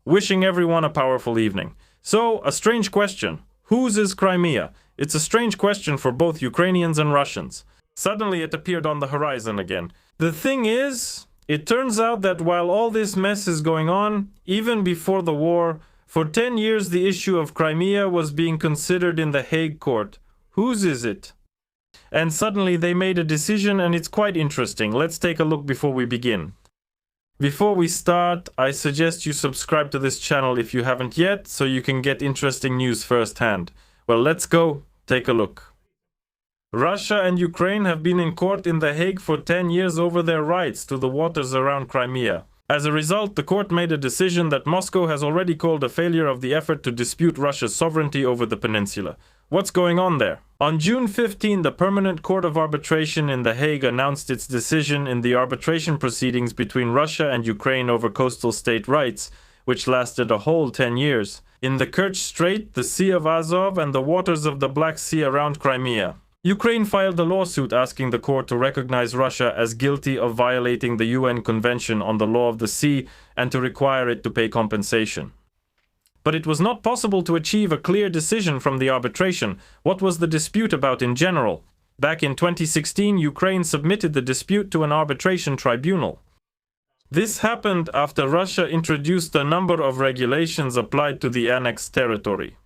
Wishing everyone a powerful evening. So, a strange question. Whose is Crimea? It's a strange question for both Ukrainians and Russians. Suddenly it appeared on the horizon again. The thing is, it turns out that while all this mess is going on, even before the war, for 10 years the issue of Crimea was being considered in the Hague court. Whose is it? And suddenly they made a decision, and it's quite interesting. Let's take a look before we begin. Before we start, I suggest you subscribe to this channel if you haven't yet, so you can get interesting news firsthand. Well, let's go take a look. Russia and Ukraine have been in court in The Hague for 10 years over their rights to the waters around Crimea. As a result, the court made a decision that Moscow has already called a failure of the effort to dispute Russia's sovereignty over the peninsula. What's going on there? On June 15, the Permanent Court of Arbitration in The Hague announced its decision in the arbitration proceedings between Russia and Ukraine over coastal state rights, which lasted a whole 10 years, in the Kerch Strait, the Sea of Azov, and the waters of the Black Sea around Crimea. Ukraine filed a lawsuit asking the court to recognize Russia as guilty of violating the UN Convention on the Law of the Sea and to require it to pay compensation. But it was not possible to achieve a clear decision from the arbitration. What was the dispute about in general? Back in 2016, Ukraine submitted the dispute to an arbitration tribunal. This happened after Russia introduced a number of regulations applied to the annexed territory.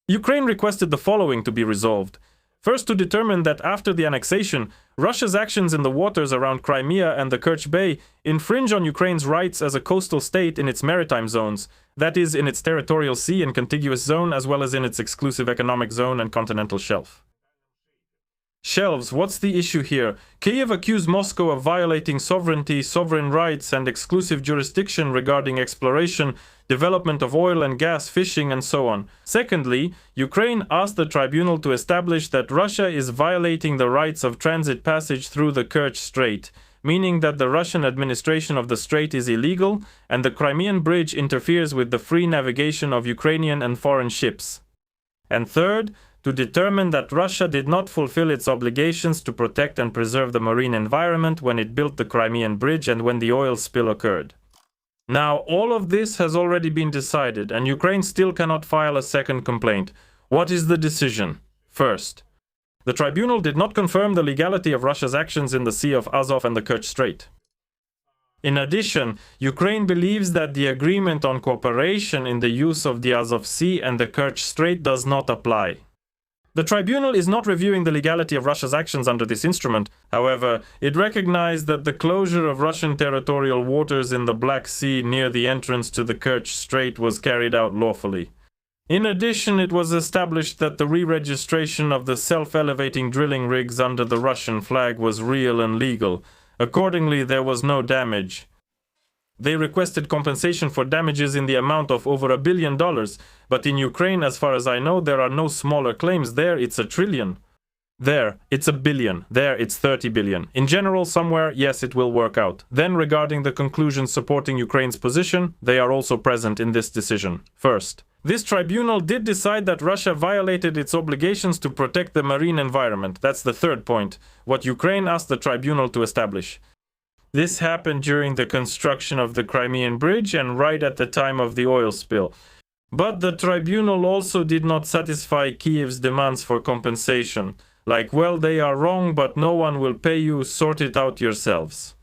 Ukraine requested the following to be resolved. First, to determine that after the annexation, Russia's actions in the waters around Crimea and the Kerch Bay infringe on Ukraine's rights as a coastal state in its maritime zones, that is, in its territorial sea and contiguous zone, as well as in its exclusive economic zone and continental shelf. Shelves, what's the issue here? Kyiv accused Moscow of violating sovereignty, sovereign rights, and exclusive jurisdiction regarding exploration, development of oil and gas, fishing, and so on. Secondly, Ukraine asked the tribunal to establish that Russia is violating the rights of transit passage through the Kerch Strait, meaning that the Russian administration of the strait is illegal, and the Crimean bridge interferes with the free navigation of Ukrainian and foreign ships. And third, to determine that Russia did not fulfill its obligations to protect and preserve the marine environment when it built the Crimean bridge and when the oil spill occurred. Now, all of this has already been decided, and Ukraine still cannot file a second complaint. What is the decision? First, the tribunal did not confirm the legality of Russia's actions in the Sea of Azov and the Kerch Strait. In addition, Ukraine believes that the agreement on cooperation in the use of the Azov Sea and the Kerch Strait does not apply. The tribunal is not reviewing the legality of Russia's actions under this instrument. However, it recognized that the closure of Russian territorial waters in the Black Sea near the entrance to the Kerch Strait was carried out lawfully. In addition, it was established that the re-registration of the self-elevating drilling rigs under the Russian flag was real and legal. Accordingly, there was no damage. They requested compensation for damages in the amount of over $1 billion, but in Ukraine, as far as I know, there are no smaller claims. There, it's $1 trillion. There, it's $1 billion. There, it's $30 billion. In general, somewhere, yes, it will work out. Then, regarding the conclusions supporting Ukraine's position, they are also present in this decision. First, this tribunal did decide that Russia violated its obligations to protect the marine environment. That's the third point, what Ukraine asked the tribunal to establish. This happened during the construction of the Crimean bridge and right at the time of the oil spill. But the tribunal also did not satisfy Kyiv's demands for compensation. Like, well, they are wrong, but no one will pay you, sort it out yourselves.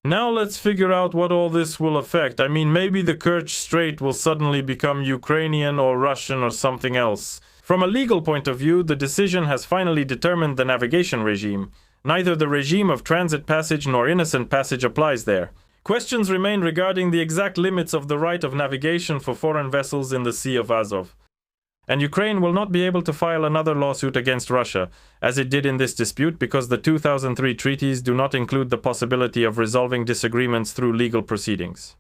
Now let's figure out what all this will affect. I mean, maybe the Kerch Strait will suddenly become Ukrainian or Russian or something else. From a legal point of view, the decision has finally determined the navigation regime. Neither the regime of transit passage nor innocent passage applies there. Questions remain regarding the exact limits of the right of navigation for foreign vessels in the Sea of Azov. And Ukraine will not be able to file another lawsuit against Russia, as it did in this dispute, because the 2003 treaties do not include the possibility of resolving disagreements through legal proceedings.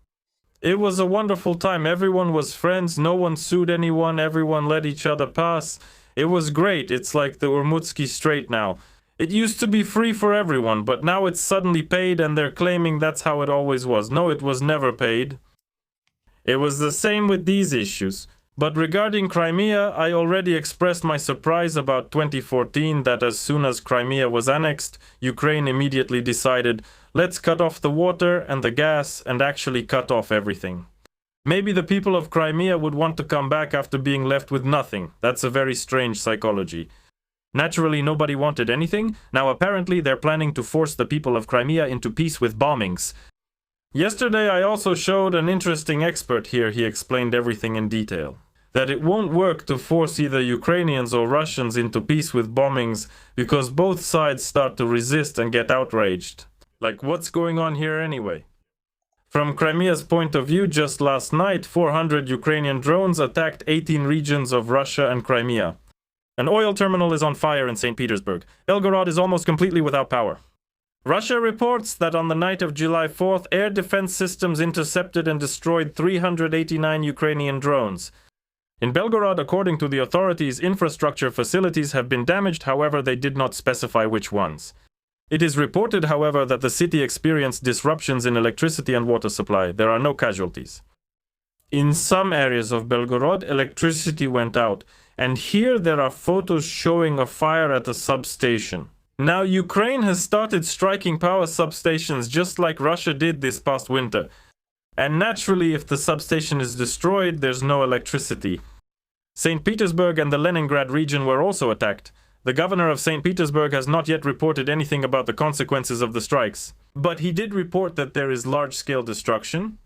It was a wonderful time. Everyone was friends, no one sued anyone, everyone let each other pass. It was great. It's like the Urmutsky Strait now. It used to be free for everyone, but now it's suddenly paid and they're claiming that's how it always was. No, it was never paid. It was the same with these issues. But regarding Crimea, I already expressed my surprise about 2014 that as soon as Crimea was annexed, Ukraine immediately decided, let's cut off the water and the gas and actually cut off everything. Maybe the people of Crimea would want to come back after being left with nothing. That's a very strange psychology. Naturally, nobody wanted anything. Now apparently they're planning to force the people of Crimea into peace with bombings. Yesterday I also showed an interesting expert here. He explained everything in detail. That it won't work to force either Ukrainians or Russians into peace with bombings because both sides start to resist and get outraged. Like, what's going on here anyway? From Crimea's point of view, just last night 400 Ukrainian drones attacked 18 regions of Russia and Crimea. An oil terminal is on fire in St. Petersburg. Belgorod is almost completely without power. Russia reports that on the night of July 4th, air defense systems intercepted and destroyed 389 Ukrainian drones. In Belgorod, according to the authorities, infrastructure facilities have been damaged, however, they did not specify which ones. It is reported, however, that the city experienced disruptions in electricity and water supply. There are no casualties. In some areas of Belgorod, electricity went out, and here there are photos showing a fire at a substation. Now, Ukraine has started striking power substations just like Russia did this past winter. And naturally, if the substation is destroyed, there's no electricity. St. Petersburg and the Leningrad region were also attacked. The governor of St. Petersburg has not yet reported anything about the consequences of the strikes. But he did report that there is large-scale destruction.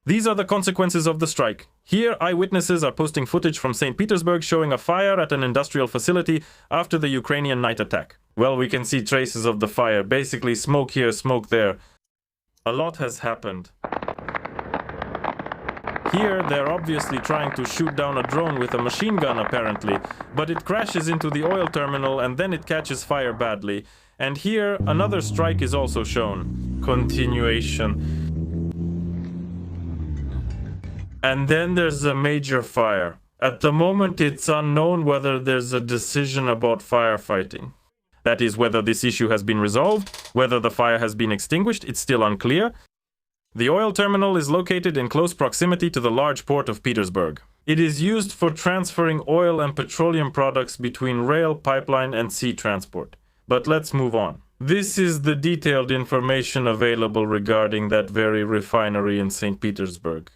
These are the consequences of the strike. Here, eyewitnesses are posting footage from St. Petersburg showing a fire at an industrial facility after the Ukrainian night attack. Well, we can see traces of the fire. Basically, smoke here, smoke there. A lot has happened. Here, they're obviously trying to shoot down a drone with a machine gun, apparently, but it crashes into the oil terminal and then it catches fire badly. And here, another strike is also shown. Continuation. And then there's a major fire. At the moment, it's unknown whether there's a decision about firefighting. That is, whether this issue has been resolved, whether the fire has been extinguished, it's still unclear. The oil terminal is located in close proximity to the large port of Petersburg. It is used for transferring oil and petroleum products between rail, pipeline, and sea transport. But let's move on. This is the detailed information available regarding that very refinery in St. Petersburg.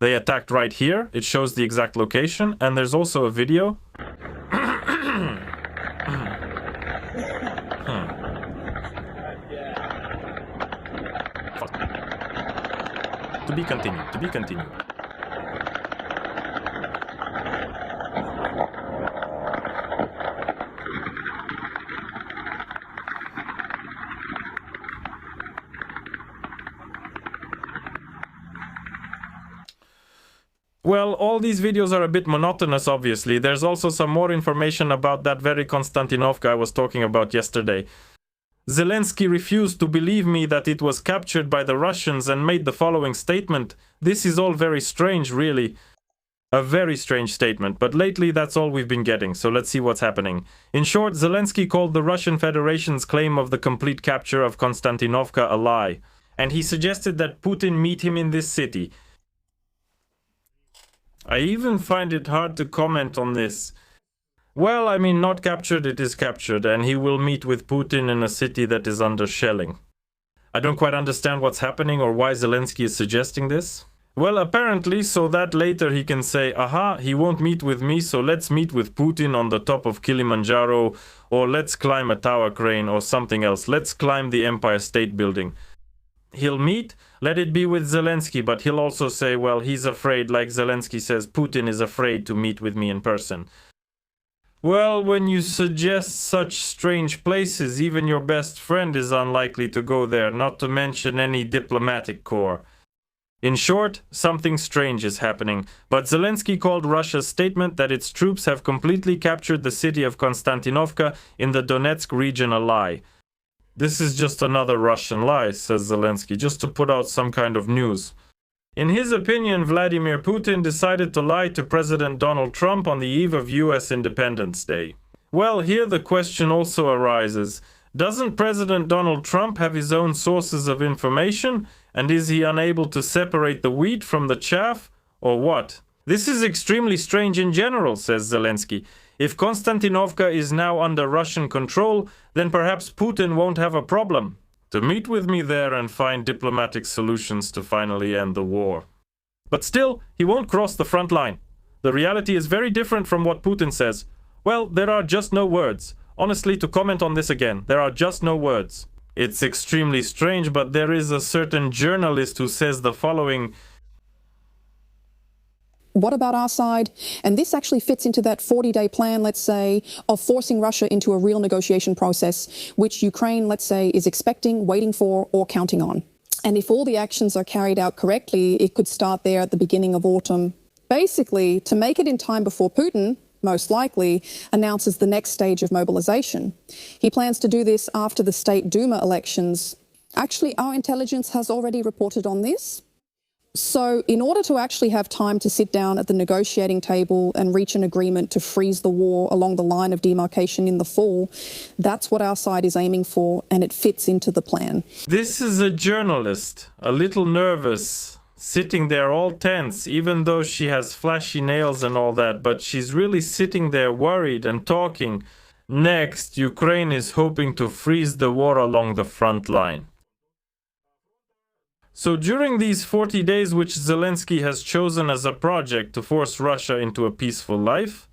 They attacked right here. It shows the exact location, and there's also a video. To be continued, to be continued. Well, all these videos are a bit monotonous, obviously. There's also some more information about that very Kostiantynivka I was talking about yesterday. Zelensky refused to believe me that it was captured by the Russians and made the following statement. This is all very strange, really. A very strange statement, but lately that's all we've been getting, so let's see what's happening. In short, Zelensky called the Russian Federation's claim of the complete capture of Kostiantynivka a lie. And he suggested that Putin meet him in this city. I even find it hard to comment on this. Well, I mean, not captured, it is captured, and he will meet with Putin in a city that is under shelling. I don't quite understand what's happening or why Zelensky is suggesting this. Well, apparently, so that later he can say, aha, he won't meet with me, so let's meet with Putin on the top of Kilimanjaro, or let's climb a tower crane, or something else. Let's climb the Empire State Building. He'll meet, let it be with Zelensky, but he'll also say, well, he's afraid, like Zelensky says, Putin is afraid to meet with me in person. Well, when you suggest such strange places, even your best friend is unlikely to go there, not to mention any diplomatic corps. In short, something strange is happening, but Zelensky called Russia's statement that its troops have completely captured the city of Kostiantynivka in the Donetsk region a lie. This is just another Russian lie, says Zelensky, just to put out some kind of news. In his opinion, Vladimir Putin decided to lie to President Donald Trump on the eve of US Independence Day. Well, here the question also arises. Doesn't President Donald Trump have his own sources of information? And is he unable to separate the wheat from the chaff? Or what? This is extremely strange in general, says Zelensky. If Kostiantynivka is now under Russian control, then perhaps Putin won't have a problem. to meet with me there and find diplomatic solutions to finally end the war. But still, he won't cross the front line. The reality is very different from what Putin says. Well, there are just no words. Honestly, to comment on this again, there are just no words. It's extremely strange, but there is a certain journalist who says the following. What about our side? And this actually fits into that 40-day plan, let's say, of forcing Russia into a real negotiation process, which Ukraine, let's say, is expecting, waiting for, or counting on. And if all the actions are carried out correctly, it could start there at the beginning of autumn. Basically, to make it in time before Putin, most likely, announces the next stage of mobilization. He plans to do this after the State Duma elections. Actually, our intelligence has already reported on this. So in order to actually have time to sit down at the negotiating table and reach an agreement to freeze the war along the line of demarcation in the fall, that's what our side is aiming for, and it fits into the plan. This is a journalist, a little nervous, sitting there all tense, even though she has flashy nails and all that, but she's really sitting there worried and talking. Next, Ukraine is hoping to freeze the war along the front line. So during these 40 days which Zelensky has chosen as a project to force Russia into a peaceful life,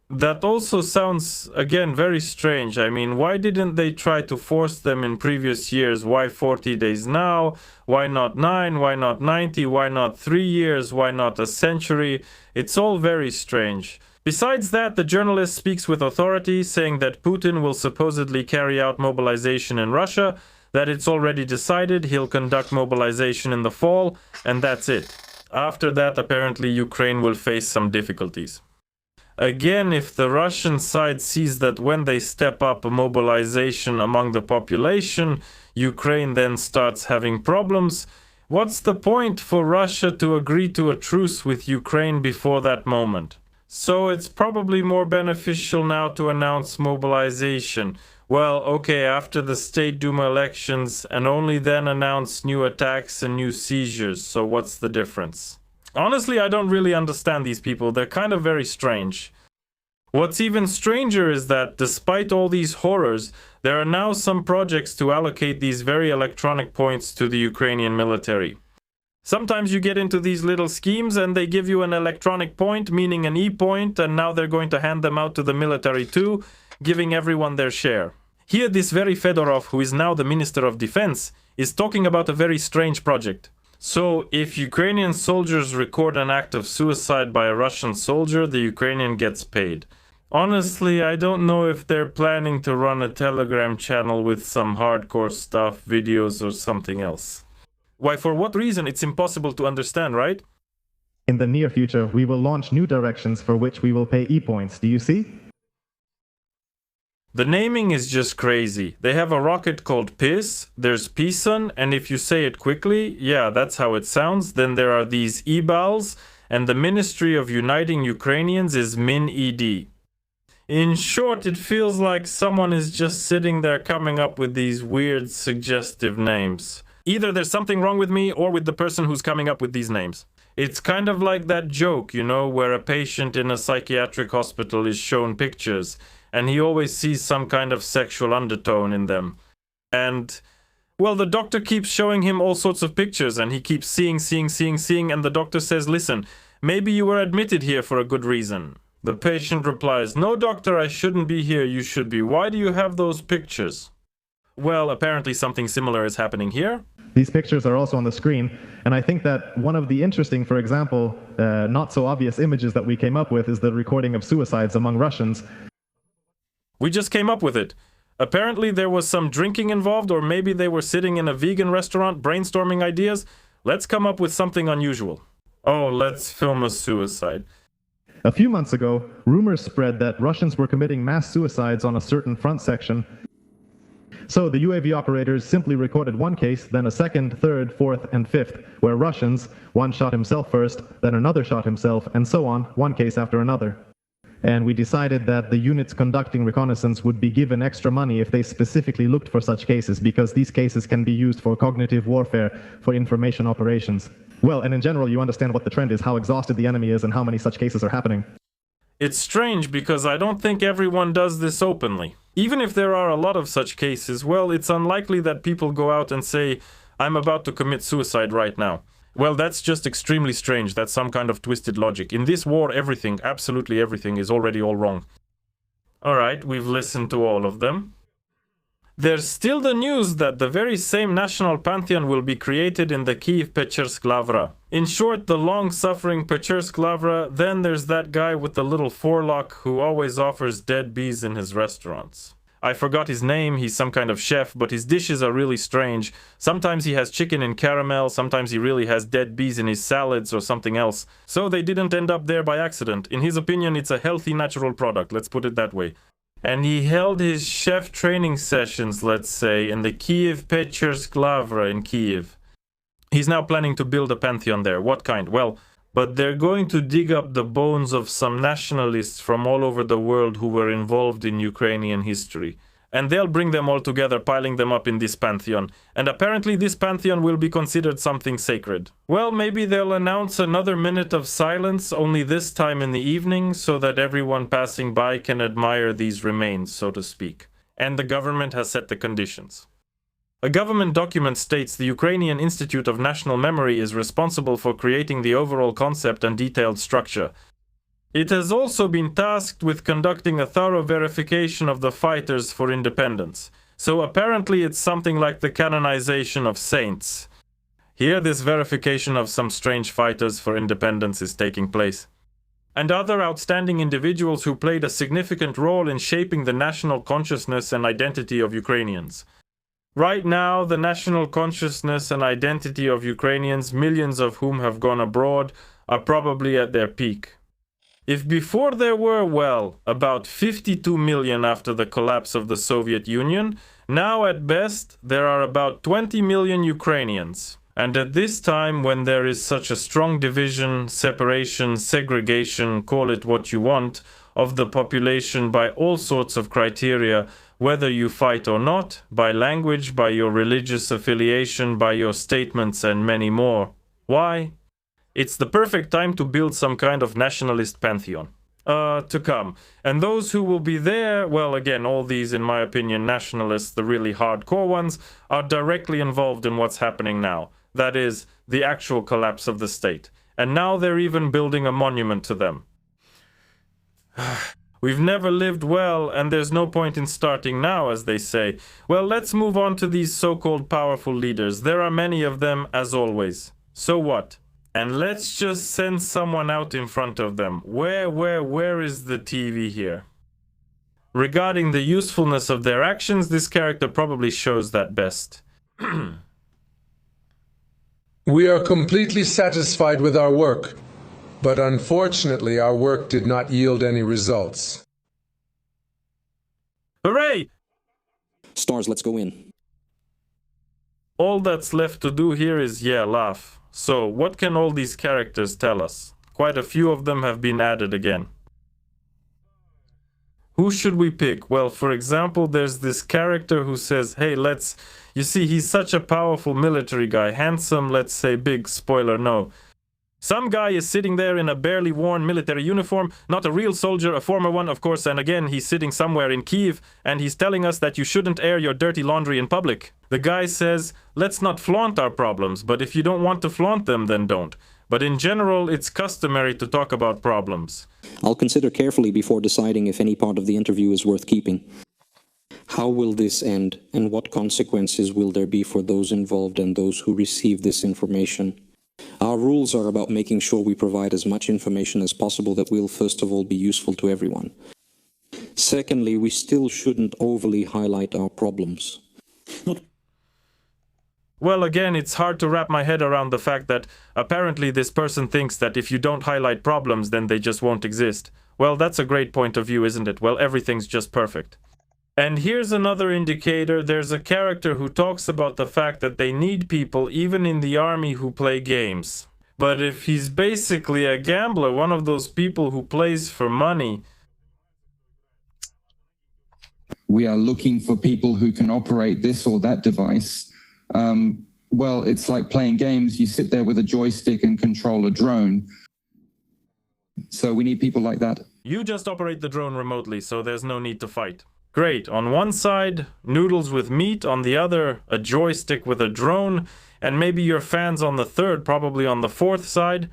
that also sounds, again, very strange. I mean, why didn't they try to force them in previous years? Why 40 days now? Why not 9? Why not 90? Why not 3 years? Why not a century? It's all very strange. Besides that, the journalist speaks with authority, saying that Putin will supposedly carry out mobilization in Russia, that it's already decided he'll conduct mobilization in the fall, and that's it. After that, apparently Ukraine will face some difficulties. Again, if the Russian side sees that when they step up a mobilization among the population, Ukraine then starts having problems, what's the point for Russia to agree to a truce with Ukraine before that moment? So it's probably more beneficial now to announce mobilization. Well, okay, after the State Duma elections, and only then announce new attacks and new seizures. So what's the difference? Honestly, I don't really understand these people. They're kind of very strange. What's even stranger is that, despite all these horrors, there are now some projects to allocate these very electronic points to the Ukrainian military. Sometimes you get into these little schemes and they give you an electronic point, meaning an E-point, and now they're going to hand them out to the military too, giving everyone their share. Here, this very Fedorov, who is now the Minister of Defense, is talking about a very strange project. So, if Ukrainian soldiers record an act of suicide by a Russian soldier, the Ukrainian gets paid. Honestly, I don't know if they're planning to run a Telegram channel with some hardcore stuff, videos, or something else. Why, for what reason? It's impossible to understand, right? In the near future, we will launch new directions for which we will pay E-points. Do you see? The naming is just crazy. They have a rocket called PIS, there's Pison, and if you say it quickly, yeah, that's how it sounds. Then there are these EBALs, and the Ministry of Uniting Ukrainians is MinED. In short, it feels like someone is just sitting there coming up with these weird, suggestive names. Either there's something wrong with me or with the person who's coming up with these names. It's kind of like that joke, you know, where a patient in a psychiatric hospital is shown pictures, and he always sees some kind of sexual undertone in them. And, well, the doctor keeps showing him all sorts of pictures, and he keeps seeing, and the doctor says, listen, maybe you were admitted here for a good reason. The patient replies, no, doctor, I shouldn't be here, you should be. Why do you have those pictures? Well, apparently something similar is happening here. These pictures are also on the screen, and I think that one of the interesting, for example, not so obvious images that we came up with is the recording of suicides among Russians. We just came up with it. Apparently there was some drinking involved, or maybe they were sitting in a vegan restaurant brainstorming ideas. Let's come up with something unusual. Oh, let's film a suicide. A few months ago, rumors spread that Russians were committing mass suicides on a certain front section. So the UAV operators simply recorded one case, then a second, third, fourth, and fifth, where Russians, one shot himself first, then another shot himself, and so on, one case after another. And we decided that the units conducting reconnaissance would be given extra money if they specifically looked for such cases, because these cases can be used for cognitive warfare, for information operations. Well, and in general, you understand what the trend is, how exhausted the enemy is, and how many such cases are happening. It's strange because I don't think everyone does this openly. Even if there are a lot of such cases, well, it's unlikely that people go out and say, I'm about to commit suicide right now. Well, that's just extremely strange. That's some kind of twisted logic. In this war, everything, absolutely everything, is already all wrong. Alright, we've listened to all of them. There's still the news that the very same national pantheon will be created in the Kyiv Pechерsk Lavra. In short, the long-suffering Pechерsk Lavra. Then there's that guy with the little forelock who always offers dead bees in his restaurants. I forgot his name, he's some kind of chef, but his dishes are really strange. Sometimes he has chicken in caramel, sometimes he really has dead bees in his salads or something else. So they didn't end up there by accident. In his opinion, it's a healthy natural product, let's put it that way. And he held his chef training sessions, let's say, in the Kyiv Pechерsk Lavra in Kyiv. He's now planning to build a pantheon there. What kind? Well, but they're going to dig up the bones of some nationalists from all over the world who were involved in Ukrainian history. And they'll bring them all together, piling them up in this pantheon. And apparently this pantheon will be considered something sacred. Well, maybe they'll announce another minute of silence, only this time in the evening, so that everyone passing by can admire these remains, so to speak. And the government has set the conditions. A government document states the Ukrainian Institute of National Memory is responsible for creating the overall concept and detailed structure. It has also been tasked with conducting a thorough verification of the fighters for independence. So apparently it's something like the canonization of saints. Here this verification of some strange fighters for independence is taking place. And other outstanding individuals who played a significant role in shaping the national consciousness and identity of Ukrainians. Right now, the national consciousness and identity of Ukrainians, millions of whom have gone abroad, are probably at their peak. If before there were, well, about 52 million after the collapse of the Soviet Union, now at best there are about 20 million Ukrainians. And at this time, when there is such a strong division, separation, segregation, call it what you want, of the population by all sorts of criteria, whether you fight or not, by language, by your religious affiliation, by your statements, and many more. Why? It's the perfect time to build some kind of nationalist pantheon. To come. And those who will be there, well, again, all these, in my opinion, nationalists, the really hardcore ones, are directly involved in what's happening now. That is, the actual collapse of the state. And now they're even building a monument to them. We've never lived well, and there's no point in starting now, as they say. Well, let's move on to these so-called powerful leaders. There are many of them, as always. So what? And let's just send someone out in front of them. Where is the TV here? Regarding the usefulness of their actions, this character probably shows that best. We are completely satisfied with our work, but unfortunately our work did not yield any results. Hooray! Stars, let's go in. All that's left to do here is, laugh. So, what can all these characters tell us? Quite a few of them have been added again. Who should we pick? Well, for example, there's this character who says, hey, you see, he's such a powerful military guy, handsome, let's say big, spoiler, no. Some guy is sitting there in a barely worn military uniform, not a real soldier, a former one, of course, and again, he's sitting somewhere in Kyiv, and he's telling us that you shouldn't air your dirty laundry in public. The guy says, let's not flaunt our problems, but if you don't want to flaunt them, then don't. But in general, it's customary to talk about problems. I'll consider carefully before deciding if any part of the interview is worth keeping. How will this end, and what consequences will there be for those involved and those who receive this information? Our rules are about making sure we provide as much information as possible that will first of all be useful to everyone. Secondly, we still shouldn't overly highlight our problems. Well, again, it's hard to wrap my head around the fact that apparently this person thinks that if you don't highlight problems, then they just won't exist. Well, that's a great point of view, isn't it? Well, everything's just perfect. And here's another indicator. There's a character who talks about the fact that they need people, even in the army, who play games. But if he's basically a gambler, one of those people who plays for money... We are looking for people who can operate this or that device. Well, it's like playing games. You sit there with a joystick and control a drone. So we need people like that. You just operate the drone remotely, so there's no need to fight. Great. On one side, noodles with meat. On the other, a joystick with a drone. And maybe your fans on the third, probably on the fourth side.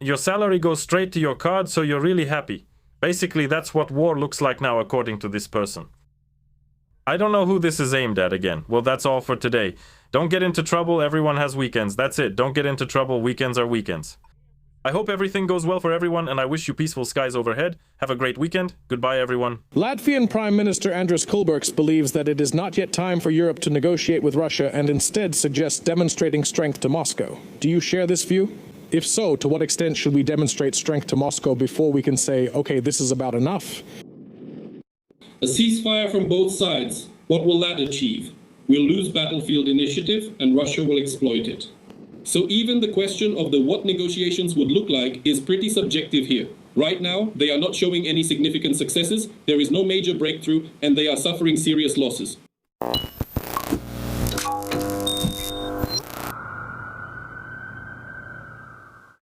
Your salary goes straight to your card, so you're really happy. Basically, that's what war looks like now, according to this person. I don't know who this is aimed at again. Well, that's all for today. Don't get into trouble. Everyone has weekends. That's it. Don't get into trouble. Weekends are weekends. I hope everything goes well for everyone, and I wish you peaceful skies overhead. Have a great weekend. Goodbye, everyone. Latvian Prime Minister Andris Kulbergs believes that it is not yet time for Europe to negotiate with Russia and instead suggests demonstrating strength to Moscow. Do you share this view? If so, to what extent should we demonstrate strength to Moscow before we can say, okay, this is about enough? A ceasefire from both sides. What will that achieve? We'll lose battlefield initiative and Russia will exploit it. So even the question of what negotiations would look like is pretty subjective here. Right now, they are not showing any significant successes, there is no major breakthrough, and they are suffering serious losses.